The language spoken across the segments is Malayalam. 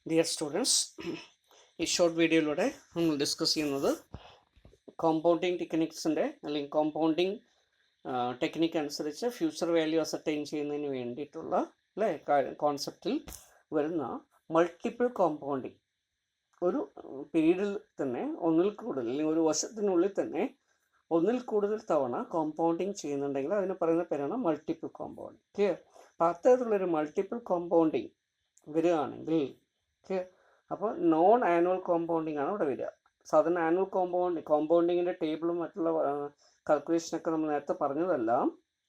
Dear students, ഈ ഷോർട്ട് വീഡിയോയിലൂടെ നമ്മൾ ഡിസ്കസ് ചെയ്യുന്നത് കോമ്പൗണ്ടിങ് ടെക്നിക്സിൻ്റെ അല്ലെങ്കിൽ കോമ്പൗണ്ടിങ് ടെക്നിക്ക് അനുസരിച്ച് ഫ്യൂച്ചർ വാല്യൂ അസർട്ടൈൻ ചെയ്യുന്നതിന് വേണ്ടിയിട്ടുള്ള അല്ലേ കോൺസെപ്റ്റിൽ വരുന്ന മൾട്ടിപ്പിൾ കോമ്പൗണ്ടിങ്. ഒരു പീരീഡിൽ തന്നെ ഒന്നിൽ കൂടുതൽ അല്ലെങ്കിൽ ഒരു വർഷത്തിനുള്ളിൽ തന്നെ ഒന്നിൽ കൂടുതൽ തവണ കോമ്പൗണ്ടിങ് ചെയ്യുന്നുണ്ടെങ്കിൽ അതിന് പറയുന്ന പേരാണ് മൾട്ടിപ്പിൾ കോമ്പൗണ്ടിങ്. ക്ലിയർ? അപ്പോൾ അത്തരത്തിലുള്ളൊരു മൾട്ടിപ്പിൾ കോമ്പൗണ്ടിങ് വരികയാണെങ്കിൽ അപ്പോൾ നോൺ ആനുവൽ കോമ്പൗണ്ടിങ് ആണ് ഇവിടെ വരിക. സാധാരണ ആനുവൽ കോമ്പൗണ്ടിങ്ങിൻ്റെ ടേബിളും മറ്റുള്ള കാൽക്കുലേഷനൊക്കെ നമ്മൾ നേരത്തെ പറഞ്ഞതെല്ലാം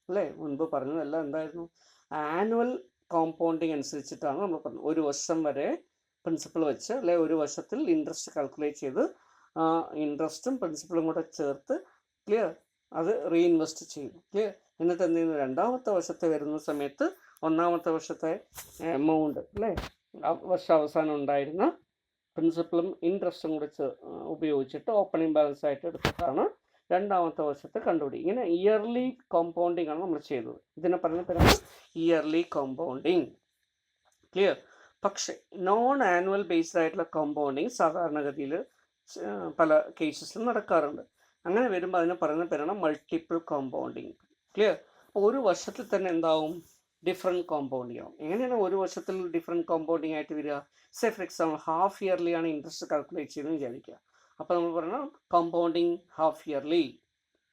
അല്ലേ, മുൻപ് പറഞ്ഞതെല്ലാം എന്തായിരുന്നു? ആനുവൽ കോമ്പൗണ്ടിങ് അനുസരിച്ചിട്ടാണ് നമ്മൾ പറഞ്ഞത്. ഒരു വർഷം വരെ പ്രിൻസിപ്പൾ വെച്ച് അല്ലെ ഒരു വർഷത്തിൽ ഇൻട്രസ്റ്റ് കാൽക്കുലേറ്റ് ചെയ്ത് ഇൻട്രസ്റ്റും പ്രിൻസിപ്പളും കൂടെ ചേർത്ത് ക്ലിയർ അത് റീഇൻവെസ്റ്റ് ചെയ്യുന്നു. ക്ലിയർ? എന്നിട്ട് എന്ത് ചെയ്യുന്നു? രണ്ടാമത്തെ വർഷത്തെ വരുന്ന സമയത്ത് ഒന്നാമത്തെ വർഷത്തെ എമൗണ്ട് അല്ലേ വർഷാവസാനം ഉണ്ടായിരുന്ന പ്രിൻസിപ്പളും ഇൻട്രസ്റ്റും കൂടി ഉപയോഗിച്ചിട്ട് ഓപ്പണിംഗ് ബാലൻസ് ആയിട്ട് എടുത്തിട്ടാണ് രണ്ടാമത്തെ വർഷത്തെ കണ്ടുപിടിക്കുക. ഇങ്ങനെ ഇയർലി കോമ്പൗണ്ടിങ് ആണ് നമ്മൾ ചെയ്തത്. ഇതിനെ പറഞ്ഞ പേരാണ് ഇയർലി കോമ്പൗണ്ടിങ്. ക്ലിയർ? പക്ഷേ നോൺ ആനുവൽ ബേസ്ഡ് ആയിട്ടുള്ള കോമ്പൗണ്ടിങ് സാധാരണഗതിയിൽ പല കേസസിലും നടക്കാറുണ്ട്. അങ്ങനെ വരുമ്പോൾ അതിനെ പറയുന്ന പേരാണ് മൾട്ടിപ്പിൾ കോമ്പൗണ്ടിങ്. ക്ലിയർ? ഒരു വർഷത്തിൽ തന്നെ എന്താവും? ഡിഫറെൻറ്റ് കോമ്പൗണ്ടിങ് ആവും. എങ്ങനെയാണ് ഒരു വർഷത്തിൽ ഡിഫറെൻറ്റ് കോമ്പൗണ്ടിങ് ആയിട്ട് വരിക? Say for example half yearly ആണ് ഇൻട്രസ്റ്റ് കാൽക്കുലേറ്റ് ചെയ്യുന്നത് വിചാരിക്കുക. അപ്പോൾ നമ്മൾ പറഞ്ഞാൽ കോമ്പൗണ്ടിങ് ഹാഫ് ഇയർലി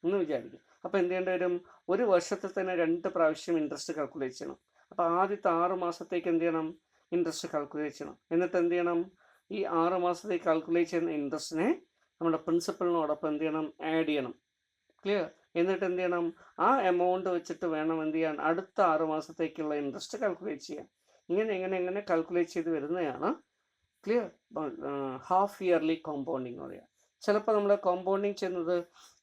എന്ന് വിചാരിക്കും. അപ്പോൾ എന്ത് ചെയ്യേണ്ടി വരും? ഒരു വർഷത്തിൽ തന്നെ 2 പ്രാവശ്യം ഇൻട്രസ്റ്റ് കാൽക്കുലേറ്റ് ചെയ്യണം. അപ്പോൾ ആദ്യത്തെ 6 മാസത്തേക്ക് എന്ത് ചെയ്യണം? ഇൻട്രസ്റ്റ് കാൽക്കുലേറ്റ് ചെയ്യണം. എന്നിട്ട് എന്ത് ചെയ്യണം? ഈ 6 മാസത്തേക്ക് കാൽക്കുലേറ്റ് ചെയ്യുന്ന ഇൻട്രസ്റ്റിനെ നമ്മുടെ പ്രിൻസിപ്പളിനോടൊപ്പം എന്ത് ചെയ്യണം? ആഡ് ചെയ്യണം. ക്ലിയർ? എന്നിട്ട് എന്ത് ചെയ്യണം? ആ എമൗണ്ട് വെച്ചിട്ട് വേണം എന്ത് ചെയ്യാൻ? അടുത്ത 6 മാസത്തേക്കുള്ള ഇൻട്രസ്റ്റ് കാൽക്കുലേറ്റ് ചെയ്യാൻ. ഇങ്ങനെ കാൽക്കുലേറ്റ് ചെയ്ത് വരുന്നതാണ് ക്ലിയർ ഹാഫ് ഇയർലി കോമ്പൗണ്ടിങ് എന്ന് പറയുക. ചിലപ്പോൾ നമ്മൾ കോമ്പൗണ്ടിങ് ചെയ്യുന്നത്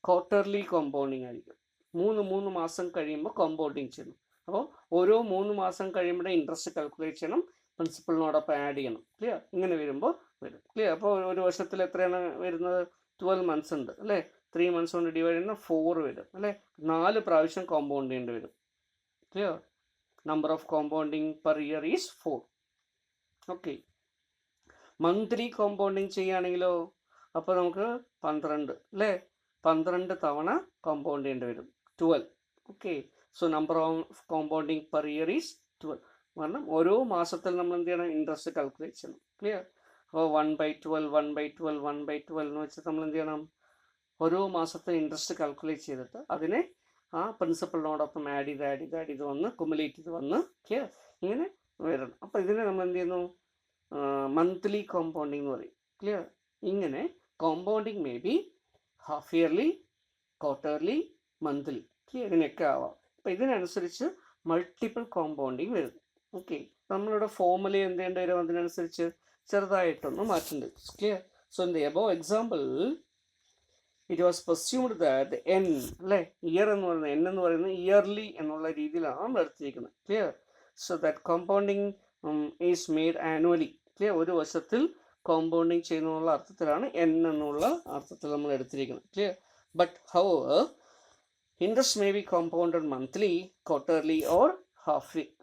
ക്വാർട്ടർലി കോമ്പൗണ്ടിങ് ആയിരിക്കും. 3 മാസം കഴിയുമ്പോൾ കോമ്പൗണ്ടിങ് ചെയ്യുന്നു. അപ്പോൾ ഓരോ 3 മാസം കഴിയുമ്പോൾ ഇൻട്രസ്റ്റ് കാൽക്കുലേറ്റ് ചെയ്യണം, പ്രിൻസിപ്പളിനോടൊപ്പം ആഡ് ചെയ്യണം. ക്ലിയർ? ഇങ്ങനെ വരുമ്പോൾ വരും. ക്ലിയർ? അപ്പോൾ ഒരു വർഷത്തിൽ എത്രയാണ് വരുന്നത്? 12 months ഉണ്ട് അല്ലേ? 3 months കൊണ്ട് ഡിവൈഡ് ചെയ്യുന്ന 4 വരും അല്ലേ? 4 പ്രാവശ്യം കോമ്പൗണ്ട് ചെയ്യേണ്ടി വരും. Clear? Number of compounding per year is 4. Okay. Monthly compounding ചെയ്യുകയാണെങ്കിലോ അപ്പോൾ നമുക്ക് 12 അല്ലേ? 12 തവണ കോമ്പൗണ്ട് ചെയ്യേണ്ടി വരും. 12. Okay. So number of compounding per year is 12. കാരണം ഓരോ മാസത്തിൽ നമ്മൾ എന്ത് ചെയ്യണം? ഇൻട്രസ്റ്റ് കാൽക്കുലേറ്റ് ചെയ്യണം. ക്ലിയർ? അപ്പോൾ 1/12 1/12 1/12 എന്ന് വെച്ചിട്ട് നമ്മൾ എന്ത് ചെയ്യണം? ഓരോ മാസത്തെ ഇൻട്രസ്റ്റ് കാൽക്കുലേറ്റ് ചെയ്തിട്ട് അതിനെ ആ പ്രിൻസിപ്പളിനോടൊപ്പം ആഡ് ചെയ്ത് വന്ന് കുമുലേറ്റ് ചെയ്ത് വന്ന് ക്ലിയർ ഇങ്ങനെ വരണം. അപ്പോൾ ഇതിനെ നമ്മൾ എന്ത് ചെയ്യുന്നു? മന്ത്ലി കോമ്പൗണ്ടിങ് എന്ന് പറയും. ക്ലിയർ? ഇങ്ങനെ compounding may be half yearly, quarterly, monthly. Clear? ഇതിനൊക്കെ ആവാം. അപ്പോൾ ഇതിനനുസരിച്ച് മൾട്ടിപ്പിൾ കോമ്പൗണ്ടിങ് വരുന്നു. ഓക്കെ. നമ്മളിവിടെ ഫോർമുല എന്ത് ചെയ്യേണ്ടി വരും? അതിനനുസരിച്ച് ചെറുതായിട്ടൊന്ന് മാറ്റേണ്ടി വരും. Clear? So in the above example it was പെർസ്യൂംഡ് that N അല്ലേ ഇയർ എന്ന് പറയുന്നത് എൻ എന്ന് പറയുന്നത് ഇയർലി എന്നുള്ള രീതിയിലാണ് നമ്മൾ എടുത്തിരിക്കുന്നത്. Clear? So that compounding is made annually. Clear? ഒരു വർഷത്തിൽ കോമ്പൗണ്ടിങ് ചെയ്യുന്നുള്ള അർത്ഥത്തിലാണ് എൻ എന്നുള്ള അർത്ഥത്തിൽ നമ്മൾ എടുത്തിരിക്കുന്നത്. Clear? But however interest may be compounded monthly, quarterly or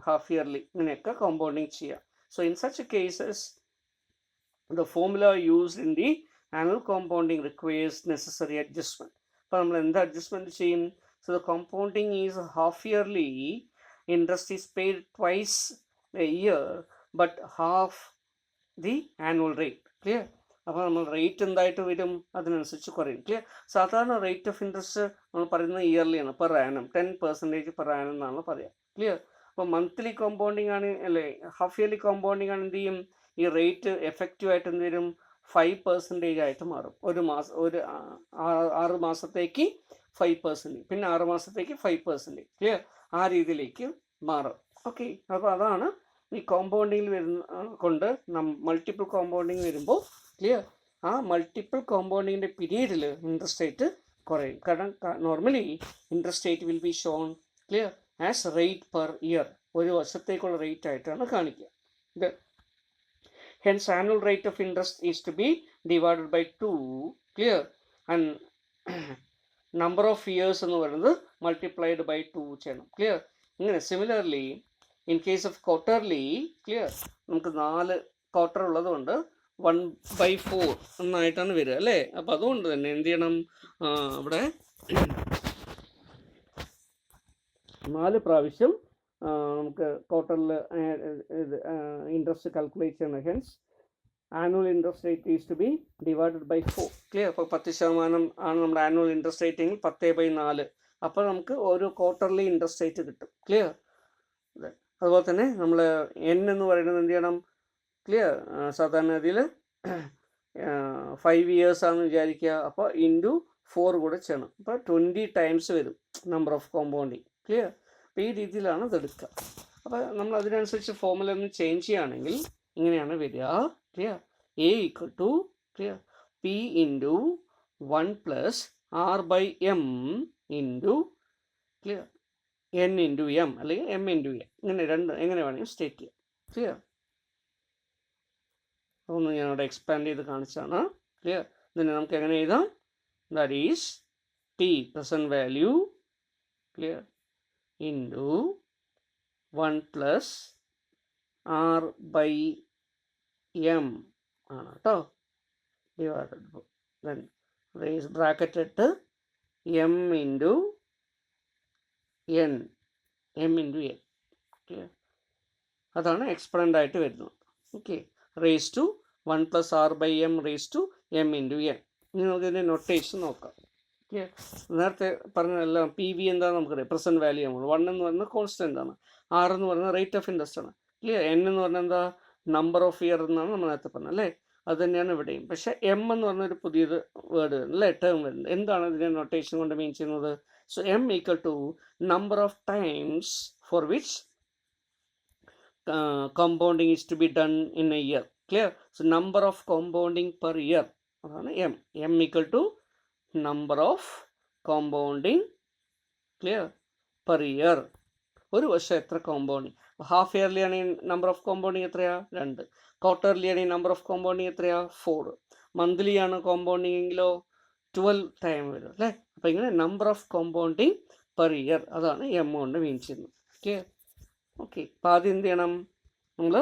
half yearly ഇങ്ങനെയൊക്കെ കോമ്പൗണ്ടിങ് ചെയ്യാം. So in such cases the formula used in the annual compounding requires necessary adjustment. അപ്പോൾ നമ്മൾ എന്ത് അഡ്ജസ്റ്റ്മെൻറ്റ് ചെയ്യും? So the compounding is half yearly, interest is paid twice A year but half the annual rate. Clear? അപ്പോൾ നമ്മൾ റേറ്റ് എന്തായിട്ട് വരും? അതിനനുസരിച്ച് കുറയും. ക്ലിയർ? സാധാരണ റേറ്റ് ഓഫ് ഇൻട്രസ്റ്റ് നമ്മൾ പറയുന്നത് ഇയർലിയാണ്, പെർ ആനം 10% പെർ ആനം എന്നാണ് പറയുക. ക്ലിയർ? അപ്പോൾ മന്ത്ലി കോമ്പൗണ്ടിങ് ആണ് അല്ലേ ഹാഫ് ഇയർലി കോമ്പൗണ്ടിങ് ആണ് എന്ത് ചെയ്യും? ഈ റേറ്റ് എഫക്റ്റീവായിട്ട് എന്ത് വരും? 5% ആയിട്ട് മാറും. ഒരു 6 മാസത്തേക്ക് 5%, പിന്നെ 6 മാസത്തേക്ക് 5%. ക്ലിയർ? ആ രീതിയിലേക്ക് മാറും. ഓക്കെ. അപ്പോൾ അതാണ് ഈ കോമ്പൗണ്ടിങ്ങിൽ വരുന്ന കൊണ്ട് മൾട്ടിപ്പിൾ കോമ്പൗണ്ടിങ് വരുമ്പോൾ ക്ലിയർ ആ മൾട്ടിപ്പിൾ കോമ്പൗണ്ടിങ്ങിൻ്റെ പീരീഡിൽ ഇൻട്രസ്റ്റ് റേറ്റ് കുറയും. കാരണം normally interest rate will be shown clear as rate per year. ഒരു വർഷത്തേക്കുള്ള റേറ്റ് ആയിട്ടാണ് കാണിക്കുക. ഇത് hence annual rate of interest is to be divided by 2. Clear? And number of years എന്ന് പറയുന്നത് multiplied by 2 ചെയ്യണം. Clear? ഇങ്ങനെ similarly in case of quarterly clear നമുക്ക് 4 ക്വാർട്ടർ ഉള്ളതുകൊണ്ട് 1/4 എന്നായിട്ടാണ് വരിക അല്ലേ. അപ്പോൾ അതുകൊണ്ട് തന്നെ എന്ത് ചെയ്യണം, ഇവിടെ 4 പ്രാവശ്യം നമുക്ക് ക്വാർട്ടറിൽ ഇൻട്രസ്റ്റ് കാൽക്കുലേറ്റ് ചെയ്യണം. Hence annual interest rate is to be divided by 4. Clear. അപ്പോൾ 10% ആണ് നമ്മുടെ ആനുവൽ ഇൻട്രസ്റ്റ് റേറ്റ് എങ്കിൽ 10/4. അപ്പോൾ നമുക്ക് ഓരോ ക്വാർട്ടർലി ഇൻട്രസ്റ്റ് റേറ്റ് കിട്ടും. ക്ലിയർ. അതുപോലെ തന്നെ നമ്മൾ N എന്ന് പറയുന്നത് എന്ത് ചെയ്യണം, ക്ലിയർ, സാധാരണ രീതിയിൽ 5 years ആണെന്ന് വിചാരിക്കുക. അപ്പോൾ ഇൻറ്റു 4 കൂടെ ചെയ്യണം. അപ്പോൾ 20 times വരും നമ്പർ ഓഫ് കോമ്പൗണ്ടിങ്. ക്ലിയർ. അപ്പോൾ ഈ രീതിയിലാണ് ഇതെടുക്കുക. അപ്പോൾ നമ്മൾ അതിനനുസരിച്ച് ഫോർമുല ഒന്ന് ചേഞ്ച് ചെയ്യുകയാണെങ്കിൽ ഇങ്ങനെയാണ് വരിക. Clear. A equal to clear P into 1 + R/M into clear N into M അല്ലെങ്കിൽ M ഇൻറ്റു A. ഇങ്ങനെ എങ്ങനെ വേണമെങ്കിൽ സ്റ്റേറ്റ് ചെയ്യാം. ക്ലിയർ. അതൊന്ന് ഞാനിവിടെ എക്സ്പാൻഡ് ചെയ്ത് കാണിച്ചാണ്. ക്ലിയർ. ഇതിനെ നമുക്ക് എങ്ങനെ എഴുതാം, that is T present value clear into 1 + R/M ആണ് കേട്ടോ, ഡിവൈഡഡ് ദെൻ റേസ് ബ്രാക്കറ്റ് ഇട്ട് M into N, M into A. Clear. അതാണ് എക്സ്പൊണൻ്റ് ആയിട്ട് വരുന്നത്. Okay. Raise to 1 + R/M raise to M into N. ഇനി നമുക്ക് ഇതിൻ്റെ നൊട്ടേഷൻ നോക്കാം. ക്ലിയർ. നേരത്തെ പറഞ്ഞതെല്ലാം PV എന്താണെന്ന് നമുക്കറിയാം, പ്രസൻറ്റ് വാല്യൂ ആണ്. 1 എന്ന് പറയുന്നത് കോൺസ്റ്റൻ്റ് ആണ്, R എന്ന് പറയുന്നത് റേറ്റ് ഓഫ് ഇൻട്രസ്റ്റ് ആണ്. ക്ലിയർ. N എന്ന് പറഞ്ഞാൽ എന്താ, നമ്പർ ഓഫ് ഇയർ എന്നാണ് നമ്മൾ നേരത്തെ പറഞ്ഞത് അല്ലേ. അത് തന്നെയാണ് ഇവിടെയും. പക്ഷേ M എന്ന് പറഞ്ഞൊരു പുതിയൊരു വേർഡ് വരുന്നത് അല്ലേ, ടേം വരുന്നത്. എന്താണ് ഇതിൻ്റെ നൊട്ടേഷൻ കൊണ്ട് മീൻ ചെയ്യുന്നത്? So M equal to number of times for which compounding is to be done in a year. Clear. So number of compounding per year അതാണ് M. M equal to number of compounding clear per year. ഒരു വർഷം എത്ര കോമ്പൗണ്ടിങ്. ഹാഫ് ഇയർലി ആണെങ്കിൽ നമ്പർ ഓഫ് കോമ്പൗണ്ടിങ് എത്രയാ, 2. ക്വാർട്ടർലി ആണെങ്കിൽ നമ്പർ ഓഫ് കോമ്പൗണ്ടിങ് എത്രയാ, 4. മന്ത്ലി ആണ് കോമ്പൗണ്ടിങ് എങ്കിലോ 12 ടൈം വരും അല്ലേ. അപ്പോൾ ഇങ്ങനെ number of compounding per year, അതാണ് M കൊണ്ട് മീൻ ചെയ്യുന്നത്. ക്ലിയർ. ഓക്കെ. അപ്പോൾ ആദ്യം എന്ത് ചെയ്യണം, നമ്മൾ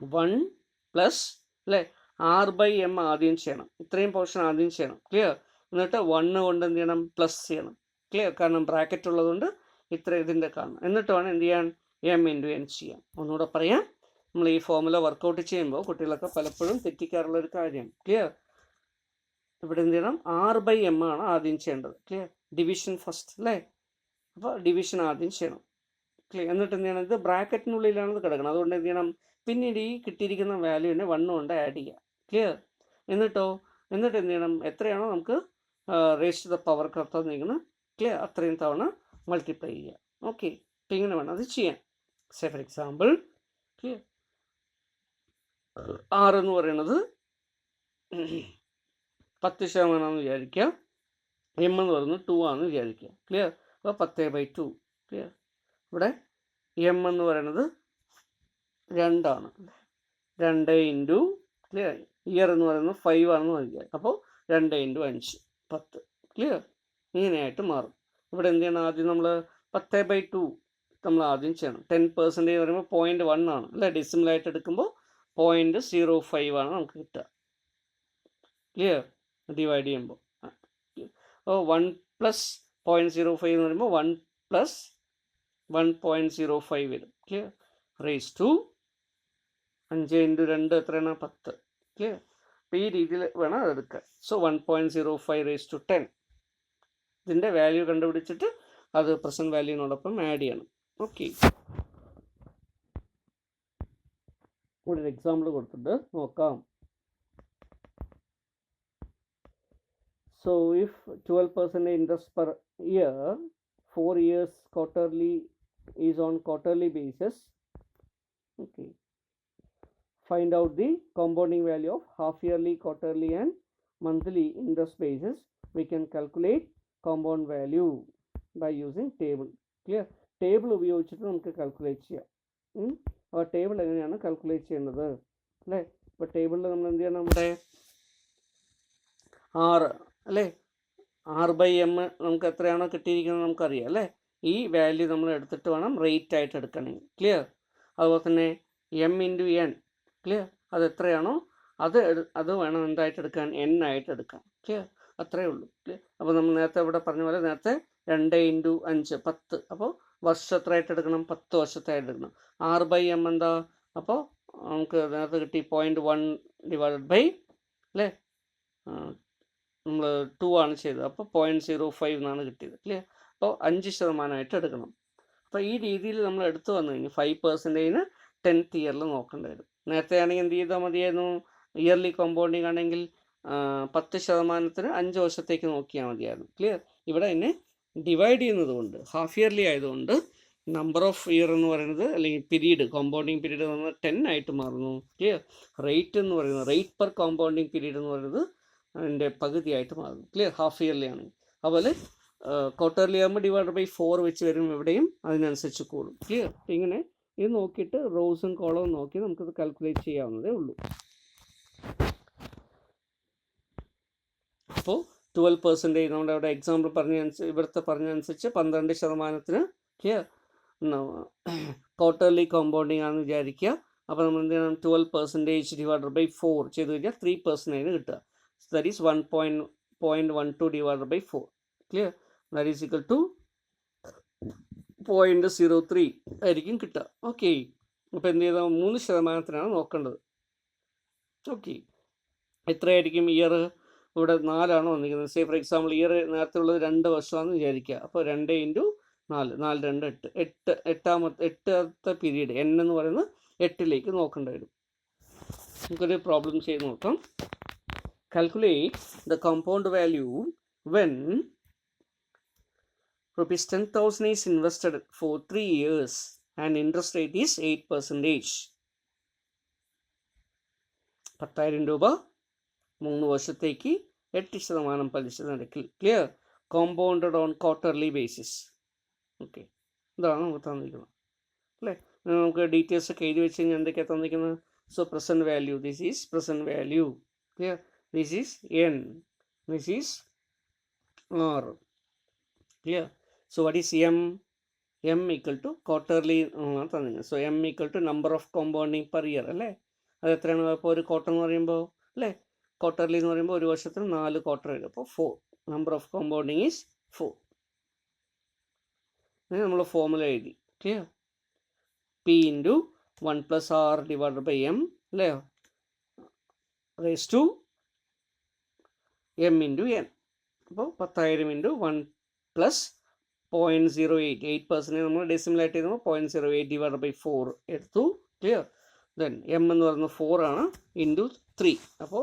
1 + അല്ലേ R/M ആദ്യം ചെയ്യണം, ഇത്രയും പോർഷൻ ആദ്യം ചെയ്യണം. ക്ലിയർ. എന്നിട്ട് 1 കൊണ്ട് എന്ത് ചെയ്യണം, പ്ലസ് ചെയ്യണം. ക്ലിയർ. കാരണം ബ്രാക്കറ്റ് ഉള്ളതുകൊണ്ട് ഇത്ര ഇതിൻ്റെ കാണണം. എന്നിട്ട് വേണം എന്ത് ചെയ്യാൻ, M ഇൻറ്റു N ചെയ്യാം. ഒന്നുകൂടെ പറയാം, നമ്മൾ ഈ ഫോർമുല വർക്കൗട്ട് ചെയ്യുമ്പോൾ കുട്ടികളൊക്കെ പലപ്പോഴും തെറ്റിക്കാറുള്ളൊരു കാര്യം. ക്ലിയർ. ഇവിടെ എന്ത് ചെയ്യണം, R/M ആണ് ആദ്യം ചെയ്യേണ്ടത്. ക്ലിയർ. ഡിവിഷൻ ഫസ്റ്റ് അല്ലേ. അപ്പോൾ ഡിവിഷൻ ആദ്യം ചെയ്യണം. ക്ലിയർ. എന്നിട്ട് എന്ത് ചെയ്യണം, ഇത് ബ്രാക്കറ്റിനുള്ളിലാണ് ഇത് കിടക്കണം. അതുകൊണ്ട് എന്ത് ചെയ്യണം, പിന്നീട് ഈ കിട്ടിയിരിക്കുന്ന വാല്യൂവിനെ 1 കൊണ്ട് ആഡ് ചെയ്യുക. ക്ലിയർ. എന്നിട്ട് എന്ത് ചെയ്യണം, എത്രയാണോ നമുക്ക് റേസ് ടു ദ പവർ തന്നിരിക്കുന്നത് ക്ലിയർ, അത്രയും തവണ മൾട്ടിപ്ലൈ ചെയ്യുക. ഓക്കെ. അപ്പം ഇങ്ങനെ വേണം അത് ചെയ്യാൻ. Say for example clear, R എന്ന് പറയുന്നത് 10% വിചാരിക്കുക, M എന്ന് പറയുന്നത് 2 ആണെന്ന് വിചാരിക്കുക. ക്ലിയർ. അപ്പോൾ 10/2. ക്ലിയർ. ഇവിടെ M എന്ന് പറയുന്നത് 2 ആണ്. 2 ഇൻറ്റു ക്ലിയർ, ഇയർ എന്ന് പറയുന്നത് 5 ആണെന്ന് വിചാരിക്കുക. അപ്പോൾ 2 ഇൻറ്റു 5 10. ക്ലിയർ. ഇങ്ങനെയായിട്ട് മാറും. ഇവിടെ എന്ത് ചെയ്യണം, ആദ്യം നമ്മൾ 10/2 നമ്മൾ ആദ്യം ചെയ്യണം. 10% എന്ന് പറയുമ്പോൾ 0.1 ആണ് അല്ലേ. ഡെസിമലായിട്ട് എടുക്കുമ്പോൾ 0.05 ആണ് നമുക്ക് കിട്ടുക. ക്ലിയർ. ഡിവൈഡ് ചെയ്യുമ്പോൾ അപ്പോൾ 1 + 0.05 എന്ന് പറയുമ്പോൾ 1 + 1.05 വരും. ക്ലിയർ. റേസ് ടു 5 ഇൻറ്റു 2 എത്രയാണ്, 10. ക്ലിയർ. അപ്പോൾ ഈ രീതിയിൽ വേണം അതെടുക്കാൻ. So 1.05 raise to 10. ഇതിൻ്റെ വാല്യൂ കണ്ടുപിടിച്ചിട്ട് അത് പ്രസൻറ്റ് വാല്യൂവിനോടൊപ്പം ആഡ് ചെയ്യണം. ഓക്കെ. ഇവിടെ ഒരു എക്സാമ്പിൾ കൊടുത്തിട്ട് നോക്കാം. So if 12% interest per year, 4 years quarterly is on quarterly basis. Okay. Find out the compounding value of half yearly, quarterly and monthly interest basis. We can calculate compound value by using table. Clear. Table ഉപയോഗിച്ചിട്ട് നമുക്ക് കാൽക്കുലേറ്റ് ചെയ്യാം. അപ്പോൾ ടേബിൾ എങ്ങനെയാണ് കാൽക്കുലേറ്റ് ചെയ്യുന്നത് അല്ലേ. ഇപ്പോൾ ടേബിളിൽ നമ്മൾ എന്ത് ചെയ്യണം, നമ്മുടെ R അല്ലേ, R/M നമുക്ക് എത്രയാണോ കിട്ടിയിരിക്കുന്നത് നമുക്കറിയാം അല്ലേ. ഈ വാല്യൂ നമ്മൾ എടുത്തിട്ട് വേണം റേറ്റ് ആയിട്ട് എടുക്കണമെങ്കിൽ. ക്ലിയർ. അതുപോലെ തന്നെ എം ഇൻറ്റു എൻ. ക്ലിയർ? അത് എത്രയാണോ അത് വേണം എന്തായിട്ട് എടുക്കാൻ, എൻ ആയിട്ട് എടുക്കാം. ക്ലിയർ? അത്രയേ ഉള്ളൂ. ക്ലിയർ? അപ്പോൾ നമ്മൾ നേരത്തെ ഇവിടെ പറഞ്ഞ പോലെ നേരത്തെ 2 ഇൻറ്റു 5 10. അപ്പോൾ വർഷം എത്രയായിട്ട് എടുക്കണം, 10 വർഷത്തായിട്ട് എടുക്കണം. 6/m എന്താ, അപ്പോൾ നമുക്ക് നേരത്തെ കിട്ടി 0.1 ഡിവൈഡഡ് ബൈ, അല്ലേ, നമ്മൾ 2 ആണ് ചെയ്തത്, അപ്പോൾ 0.05 എന്നാണ് കിട്ടിയത്. ക്ലിയർ? അപ്പോൾ 5% എടുക്കണം. അപ്പോൾ ഈ രീതിയിൽ നമ്മൾ എടുത്തു വന്നു കഴിഞ്ഞാൽ 5%-ന് 10th ഇയറിൽ നോക്കേണ്ടി വരും. നേരത്തെ ആണെങ്കിൽ എന്ത് ചെയ്താൽ മതിയായിരുന്നു, ഇയർലി കോമ്പൗണ്ടിങ് ആണെങ്കിൽ 10%-ന് 5 വർഷത്തേക്ക് നോക്കിയാൽ മതിയായിരുന്നു. ക്ലിയർ? ഇവിടെ അതിനെ ഡിവൈഡ് ചെയ്യുന്നത് കൊണ്ട് ഹാഫ് ഇയർലി ആയതുകൊണ്ട് നമ്പർ ഓഫ് ഇയർ എന്ന് പറയുന്നത്, അല്ലെങ്കിൽ പീരീഡ്, കോമ്പൗണ്ടിങ് പീരീഡ് എന്ന് പറയുന്നത് 10 ആയിട്ട് മാറുന്നു. ക്ലിയർ? റേറ്റ് എന്ന് പറയുന്നത്, റേറ്റ് പെർ കോമ്പൗണ്ടിങ് പീരീഡ് എന്ന് പറയുന്നത് അതിൻ്റെ പകുതിയായിട്ട് മാറുന്നു. ക്ലിയർ? ഹാഫ് ഇയർലി ആണ്. അതുപോലെ ക്വാർട്ടർലി ആകുമ്പോൾ ഡിവൈഡ് ബൈ 4 വെച്ച് വരും, ഇവിടെയും അതിനനുസരിച്ച് കൂടും. ക്ലിയർ? ഇങ്ങനെ ഇത് നോക്കിയിട്ട് റോസും കോളവും നോക്കി നമുക്കത് കാൽക്കുലേറ്റ് ചെയ്യാവുന്നതേ ഉള്ളൂ. അപ്പോൾ 12% നമ്മുടെ അവിടെ എക്സാമ്പിൾ ഇവിടുത്തെ പറഞ്ഞനുസരിച്ച് 12%-ന് ക്ലിയർ ക്വാർട്ടർലി കോമ്പൗണ്ടിങ് ആണെന്ന് വിചാരിക്കുക. അപ്പോൾ നമ്മൾ എന്ത് ചെയ്യണം, 12% ഡിവൈഡഡ് ബൈ 4 ചെയ്ത് കഴിഞ്ഞാൽ 3% കിട്ടുക. That is 1.12 divided by 4. Clear? That is equal to 0.03 ആയിരിക്കും കിട്ടുക. ഓക്കെ. അപ്പോൾ എന്ത് ചെയ്താൽ 3%-നാണ് നോക്കേണ്ടത്. ഓക്കെ. എത്രയായിരിക്കും ഇയർ? ഇവിടെ 4 വന്നിരിക്കുന്നത്. സേ ഫോർ എക്സാമ്പിൾ ഇയർ നേരത്തെ ഉള്ളത് 2 വർഷമാണെന്ന് വിചാരിക്കുക. അപ്പോൾ 2 ഇൻറ്റു 4, 4 2 8, എട്ടാമത്തെ പീരീഡ് എൻ എന്ന് പറയുന്നത് 8ലേക്ക് നോക്കേണ്ടി വരും. നമുക്കൊരു പ്രോബ്ലം ചെയ്ത് നോക്കാം. Calculate the compound value when ₹10,000 is invested for 3 years and interest rate is 8%. 10,000 രൂപ 3 വർഷത്തേക്ക് 8% പലിശ നിരക്കിൽ. Clear? Compounded on quarterly basis. Okay, ഇതാണ് നമുക്ക് തന്നിരിക്കുന്നത്, അല്ലേ? നമുക്ക് ഡീറ്റെയിൽസ് ഒക്കെ എഴുതി വെച്ച് കഴിഞ്ഞാൽ എന്തൊക്കെയാണ് തന്നിരിക്കുന്നത്? So present value, this is present value. Clear? This is N, this is R. Clear? So what is m? m equal to quarterly തന്നിരിക്കുന്നത്. So m equal to number of compounding per year, അല്ലേ? അത് എത്രയാണ്? അപ്പോൾ ഒരു ക്വാർട്ടർ എന്ന് പറയുമ്പോൾ, അല്ലേ, ക്വാർട്ടർലി എന്ന് പറയുമ്പോൾ ഒരു വർഷത്തിന് 4 ക്വാർട്ടർ വരും. അപ്പോൾ 4. Number of compounding is 4. അങ്ങനെ നമ്മൾ ഫോർമുല എഴുതി. Clear? P into 1 + r divided by m, അല്ലേ, raise to m into n. അപ്പോൾ 10,000 ഇൻറ്റു 1 + 0.08, 8% നമ്മൾ ഡെസിമലായിട്ട് ചെയ്യുമ്പോൾ 0.08 ഡിവൈഡ് ബൈ 4 എടുത്തു. ക്ലിയർ? ദെൻ എം എന്ന് പറയുന്നത് 4 ആണ്, ഇൻറ്റു 3, അപ്പോൾ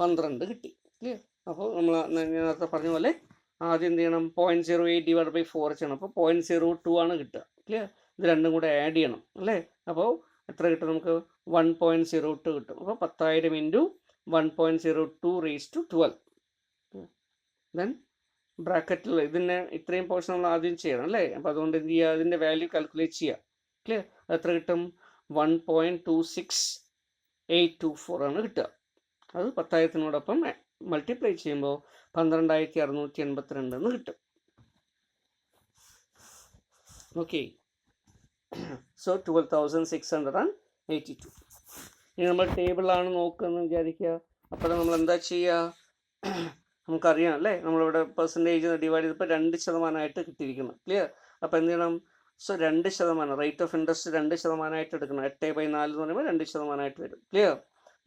12 കിട്ടി. ക്ലിയർ? അപ്പോൾ നമ്മൾ നേരത്തെ പറഞ്ഞ പോലെ ആദ്യം എന്ത് ചെയ്യണം, 0.08 ഡിവൈഡ് ബൈ 4 ചെയ്യണം. അപ്പോൾ 0.02 ആണ് കിട്ടുക. ക്ലിയർ? ഇത് രണ്ടും കൂടെ ആഡ് ചെയ്യണം, അല്ലേ? അപ്പോൾ എത്ര കിട്ടും നമുക്ക്? 1.02 കിട്ടും. അപ്പോൾ 10,000 ഇൻറ്റു 1.02 റേസ് ടു 12. ദെൻ ബ്രാക്കറ്റിൽ ഇതിനെ ഇത്രയും പോർഷൻ നമ്മൾ ആദ്യം ചെയ്യണം, അല്ലേ? അപ്പോൾ അതുകൊണ്ട് എന്ത് ചെയ്യുക, അതിൻ്റെ വാല്യൂ കാൽക്കുലേറ്റ് ചെയ്യുക. ക്ലിയർ? എത്ര കിട്ടും? 1.26824 ആണ് കിട്ടുക. അത് 10,000-നോടൊപ്പം മൾട്ടിപ്ലൈ ചെയ്യുമ്പോൾ 12,682 എന്ന് കിട്ടും. ഓക്കെ. സോ 12,682. ഇനി നമ്മൾ ടേബിളാണ് നോക്കുകയെന്ന് വിചാരിക്കുക. അപ്പോൾ നമ്മൾ എന്താ ചെയ്യുക? നമുക്കറിയാം, അല്ലേ, നമ്മളിവിടെ പെർസെൻറ്റേജ് ഡിവൈഡ് ചെയ്തപ്പോൾ 2% കിട്ടിയിരിക്കുന്നു. ക്ലിയർ? അപ്പോൾ എന്ത് ചെയ്യണം? സോ 2%, റേറ്റ് ഓഫ് ഇൻട്രസ്റ്റ് 2% എടുക്കണം. 8/4 എന്ന് പറയുമ്പോൾ 2% വരും. ക്ലിയർ?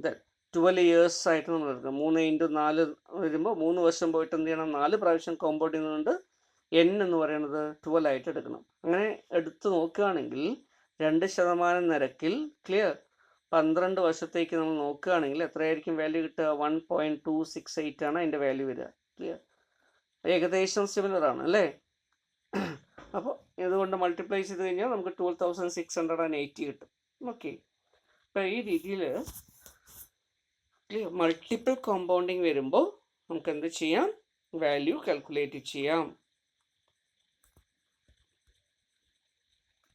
ദെൻ 12 ഇയേഴ്സ് ആയിട്ട് നമ്മൾ എടുക്കണം. 3 ഇൻറ്റു 4 വരുമ്പോൾ 3 വർഷം പോയിട്ട് എന്ത് ചെയ്യണം? 4 പ്രാവശ്യം കോമ്പൗണ്ട് ചെയ്യുന്നതുകൊണ്ട് n എന്ന് പറയുന്നത് 12 ആയിട്ട് എടുക്കണം. അങ്ങനെ എടുത്ത് നോക്കുകയാണെങ്കിൽ 2% നിരക്കിൽ, ക്ലിയർ, 12 വർഷത്തേക്ക് നമ്മൾ നോക്കുകയാണെങ്കിൽ എത്രയായിരിക്കും വാല്യൂ കിട്ടുക? 1.268 ആണ് അതിൻ്റെ വാല്യൂ വരിക. ക്ലിയർ? ഏകദേശം സിമിലർ ആണ്, അല്ലേ? അപ്പോൾ ഇതുകൊണ്ട് മൾട്ടിപ്ലൈ ചെയ്ത് കഴിഞ്ഞാൽ നമുക്ക് 12,680 കിട്ടും. ഓക്കെ. അപ്പോൾ ഈ രീതിയിൽ മൾട്ടിപ്പിൾ കോമ്പൗണ്ടിങ് വരുമ്പോൾ നമുക്ക് എന്ത് ചെയ്യാം? വാല്യൂ കാൽക്കുലേറ്റ് ചെയ്യാം.